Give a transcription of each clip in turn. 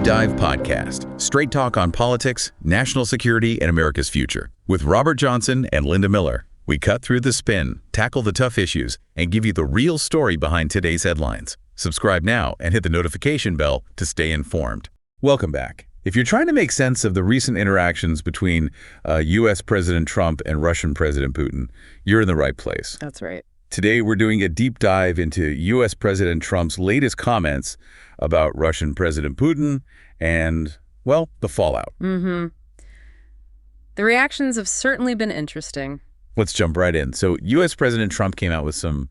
Dive Podcast, straight talk on politics, national security, and America's future. With Robert Johnson and Linda Miller, we cut through the spin, tackle the tough issues, and give you the real story behind today's headlines. Subscribe now and hit the notification bell to stay informed. Welcome back. If you're trying to make sense of the recent interactions between U.S. President Trump and Russian President Putin, you're in the right place. That's right. Today, we're doing a deep dive into U.S. President Trump's latest comments about Russian President Putin and, well, the fallout. The reactions have certainly been interesting. Let's jump right in. So U.S. President Trump came out with some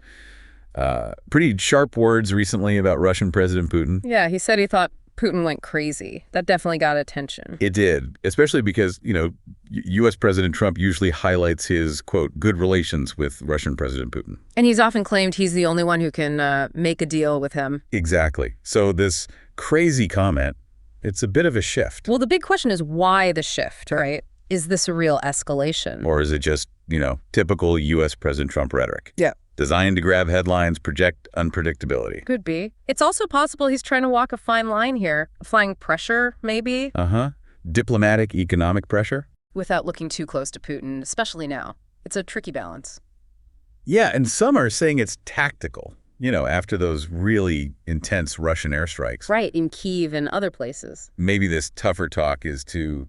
pretty sharp words recently about Russian President Putin. Yeah, he said he thought Putin went crazy. That definitely got attention. It did, especially because, U.S. President Trump usually highlights his, quote, good relations with Russian President Putin. And he's often claimed he's the only one who can make a deal with him. Exactly. So this crazy comment, it's a bit of a shift. Well, the big question is why the shift, right? Is this a real escalation? Or is it just, typical U.S. President Trump rhetoric? Yeah. Designed to grab headlines, project unpredictability. Could be. It's also possible he's trying to walk a fine line here. Applying pressure, maybe? Diplomatic, economic pressure? Without looking too close to Putin, especially now. It's a tricky balance. Yeah, and some are saying it's tactical, after those really intense Russian airstrikes. Right, in Kyiv and other places. Maybe this tougher talk is to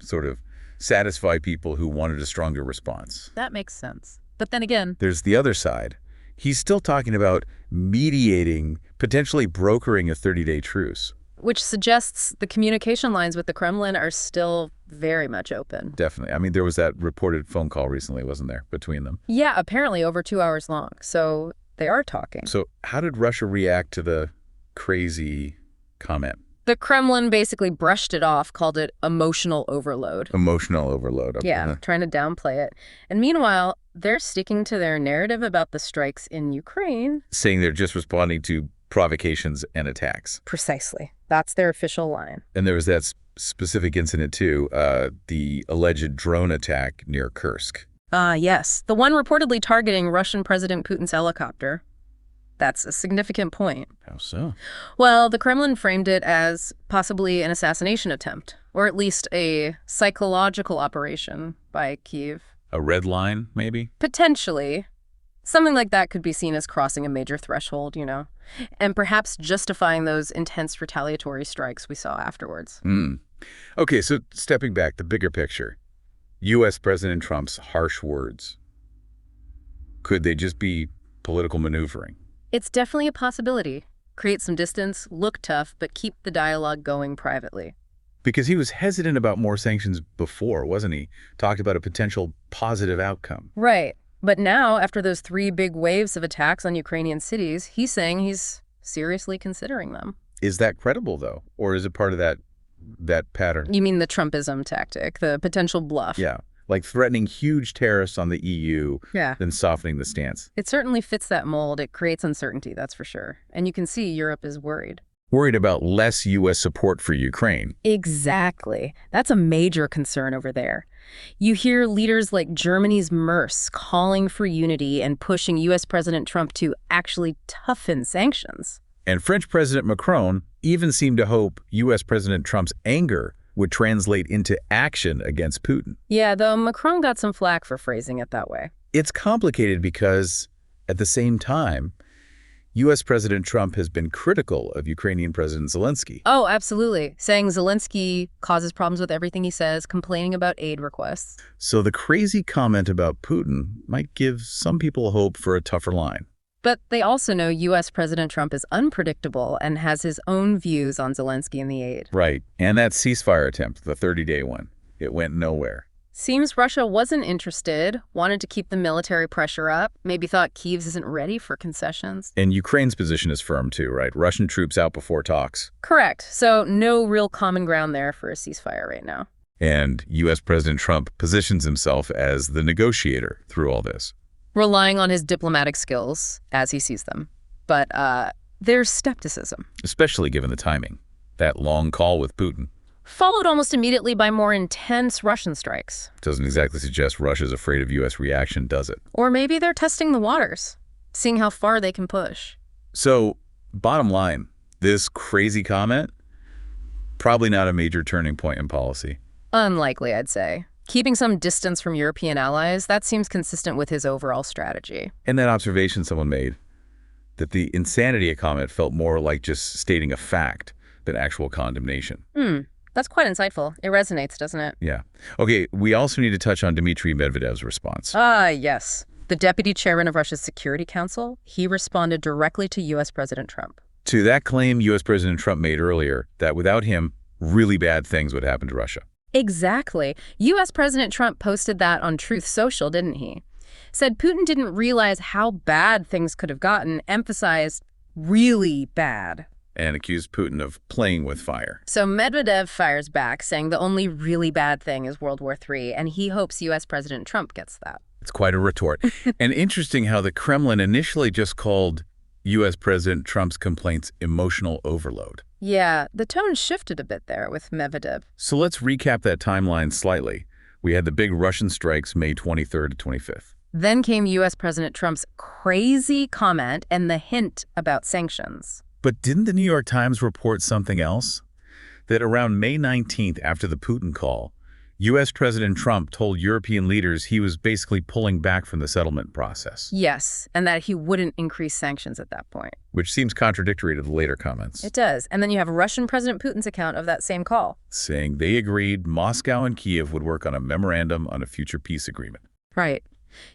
sort of satisfy people who wanted a stronger response. That makes sense. But then again, there's the other side. He's still talking about mediating, potentially brokering a 30-day truce. Which suggests the communication lines with the Kremlin are still very much open. Definitely. I mean, there was that reported phone call recently, wasn't there, between them? Yeah, apparently over 2 hours long. So they are talking. So how did Russia react to the crazy comment? The Kremlin basically brushed it off, called it emotional overload. Emotional overload. Yeah, trying to downplay it. And meanwhile, they're sticking to their narrative about the strikes in Ukraine. Saying they're just responding to provocations and attacks. Precisely. That's their official line. And there was that specific incident, too, the alleged drone attack near Kursk. Yes. The one reportedly targeting Russian President Putin's helicopter. That's a significant point. How so? Well, the Kremlin framed it as possibly an assassination attempt, or at least a psychological operation by Kyiv. A red line, maybe? Potentially. Something like that could be seen as crossing a major threshold, and perhaps justifying those intense retaliatory strikes we saw afterwards. Okay, so stepping back, the bigger picture. U.S. President Trump's harsh words. Could they just be political maneuvering? It's definitely a possibility. Create some distance, look tough, but keep the dialogue going privately. Because he was hesitant about more sanctions before, wasn't he? Talked about a potential positive outcome. Right. But now, after those 3 big waves of attacks on Ukrainian cities, he's saying he's seriously considering them. Is that credible, though? Or is it part of that pattern? You mean the Trumpism tactic, the potential bluff? Yeah. Like threatening huge tariffs on the EU, then softening the stance. It certainly fits that mold. It creates uncertainty, that's for sure. And you can see Europe is worried. Worried about less U.S. support for Ukraine. Exactly. That's a major concern over there. You hear leaders like Germany's Merz calling for unity and pushing U.S. President Trump to actually toughen sanctions. And French President Macron even seemed to hope U.S. President Trump's anger would translate into action against Putin. Yeah, though Macron got some flack for phrasing it that way. It's complicated because, at the same time, U.S. President Trump has been critical of Ukrainian President Zelensky. Oh, absolutely. Saying Zelensky causes problems with everything he says, complaining about aid requests. So the crazy comment about Putin might give some people hope for a tougher line. But they also know U.S. President Trump is unpredictable and has his own views on Zelensky and the aid. Right. And that ceasefire attempt, the 30-day one, it went nowhere. Seems Russia wasn't interested, wanted to keep the military pressure up, maybe thought Kyiv isn't ready for concessions. And Ukraine's position is firm too, right? Russian troops out before talks. Correct. So no real common ground there for a ceasefire right now. And U.S. President Trump positions himself as the negotiator through all this. Relying on his diplomatic skills as he sees them. But there's skepticism. Especially given the timing. That long call with Putin. Followed almost immediately by more intense Russian strikes. Doesn't exactly suggest Russia's afraid of U.S. reaction, does it? Or maybe they're testing the waters, seeing how far they can push. So, bottom line, this crazy comment Probably not a major turning point in policy. Unlikely, I'd say. Keeping some distance from European allies, that seems consistent with his overall strategy. And that observation someone made, that the insanity comment felt more like just stating a fact than actual condemnation. That's quite insightful. It resonates, doesn't it? Yeah. Okay, we also need to touch on Dmitry Medvedev's response. Yes. The deputy chairman of Russia's Security Council, he responded directly to U.S. President Trump. To that claim U.S. President Trump made earlier, that without him, really bad things would happen to Russia. Exactly. U.S. President Trump posted that on Truth Social, didn't he? Said Putin didn't realize how bad things could have gotten, emphasized really bad. And accused Putin of playing with fire. So Medvedev fires back, saying the only really bad thing is World War III, and he hopes U.S. President Trump gets that. It's quite a retort. And interesting how the Kremlin initially just called U.S. President Trump's complaints emotional overload. Yeah, the tone shifted a bit there with Medvedev. So let's recap that timeline slightly. We had the big Russian strikes May 23rd to 25th. Then came U.S. President Trump's crazy comment and the hint about sanctions. But didn't the New York Times report something else? That around May 19th, after the Putin call, U.S. President Trump told European leaders he was basically pulling back from the settlement process. Yes, and that he wouldn't increase sanctions at that point. Which seems contradictory to the later comments. It does. And then you have Russian President Putin's account of that same call. Saying they agreed Moscow and Kiev would work on a memorandum on a future peace agreement. Right.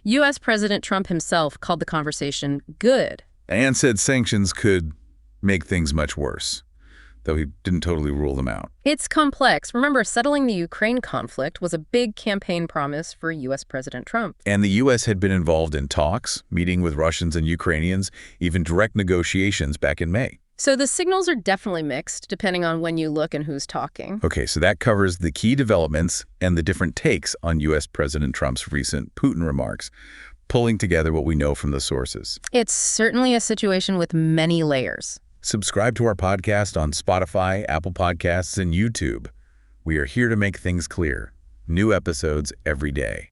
U.S. President Trump himself called the conversation good. And said sanctions could make things much worse, though he didn't totally rule them out. It's complex. Remember, settling the Ukraine conflict was a big campaign promise for U.S. President Trump. And the U.S. had been involved in talks, meeting with Russians and Ukrainians, even direct negotiations back in May. So the signals are definitely mixed, depending on when you look and who's talking. Okay, so that covers the key developments and the different takes on U.S. President Trump's recent Putin remarks, pulling together what we know from the sources. It's certainly a situation with many layers. Subscribe to our podcast on Spotify, Apple Podcasts, and YouTube. We are here to make things clear. New episodes every day.